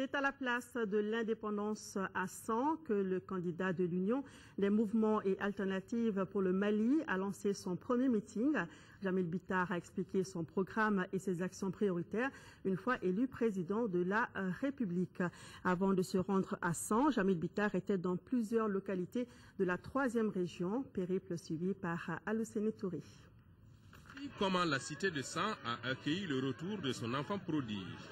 C'est à la place de l'indépendance à 100 que le candidat de l'Union des mouvements et alternatives pour le Mali a lancé son premier meeting. Jamil Bitar a expliqué son programme et ses actions prioritaires une fois élu président de la République. Avant de se rendre à 100, Jamil Bitar était dans plusieurs localités de la 3e région, périple suivi par Aloussene Touré. Comment la cité de 100 a accueilli le retour de son enfant prodige.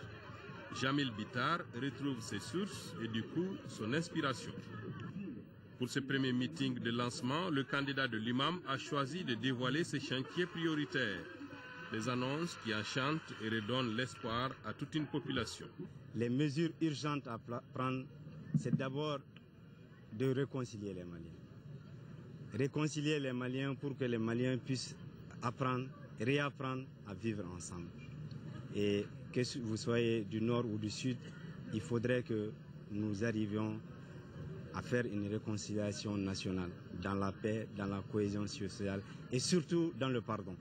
Jamil Bitar retrouve ses sources et du coup son inspiration. Pour ce premier meeting de lancement, le candidat de l'imam a choisi de dévoiler ses chantiers prioritaires, des annonces qui enchantent et redonnent l'espoir à toute une population. Les mesures urgentes à prendre, c'est d'abord de réconcilier les Maliens. Réconcilier les Maliens pour que les Maliens puissent apprendre, réapprendre à vivre ensemble. Et que vous soyez du nord ou du sud, il faudrait que nous arrivions à faire une réconciliation nationale dans la paix, dans la cohésion sociale et surtout dans le pardon.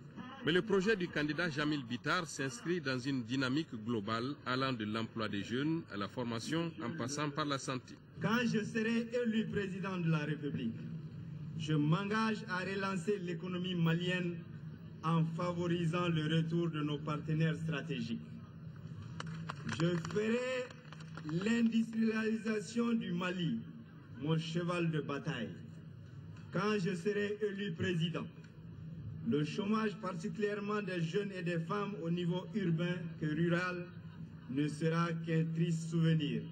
Mais le projet du candidat Jamil Bitar s'inscrit dans une dynamique globale allant de l'emploi des jeunes à la formation en passant par la santé. Quand je serai élu président de la République, je m'engage à relancer l'économie malienne en favorisant le retour de nos partenaires stratégiques. Je ferai l'industrialisation du Mali mon cheval de bataille. Quand je serai élu président, le chômage particulièrement des jeunes et des femmes au niveau urbain que rural ne sera qu'un triste souvenir.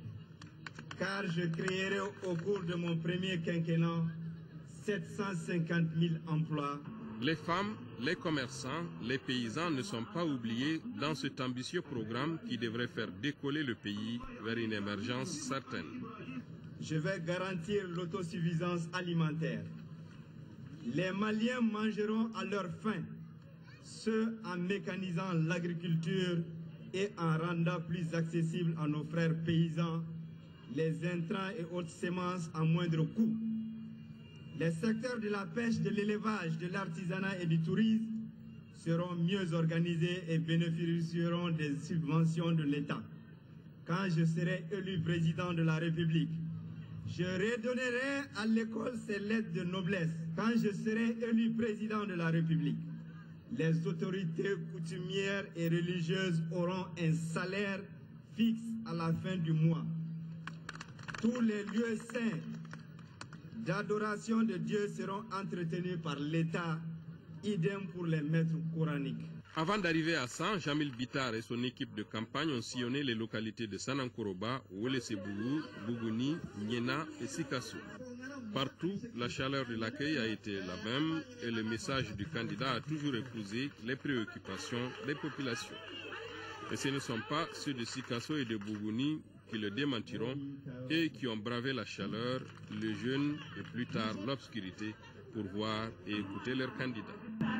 Car je créerai au cours de mon premier quinquennat 750 000 emplois. Les femmes, les commerçants, les paysans ne sont pas oubliés dans cet ambitieux programme qui devrait faire décoller le pays vers une émergence certaine. Je vais garantir l'autosuffisance alimentaire. Les Maliens mangeront à leur faim, ce en mécanisant l'agriculture et en rendant plus accessible à nos frères paysans les intrants et autres semences à moindre coût. Les secteurs de la pêche, de l'élevage, de l'artisanat et du tourisme seront mieux organisés et bénéficieront des subventions de l'État. Quand je serai élu président de la République, je redonnerai à l'école ses lettres de noblesse. Quand je serai élu président de la République, les autorités coutumières et religieuses auront un salaire fixe à la fin du mois. Tous les lieux saints d'adoration de Dieu seront entretenus par l'État, idem pour les maîtres coraniques. Avant d'arriver à 100, Jamil Bitar et son équipe de campagne ont sillonné les localités de Sanankoroba, Ouelesebougou, Bougouni, Niena et Sikasso. Partout, la chaleur de l'accueil a été la même et le message du candidat a toujours épousé les préoccupations des populations. Et ce ne sont pas ceux de Sikasso et de Bougouni qui le démentiront et qui ont bravé la chaleur, le jeûne et plus tard l'obscurité pour voir et écouter leur candidat.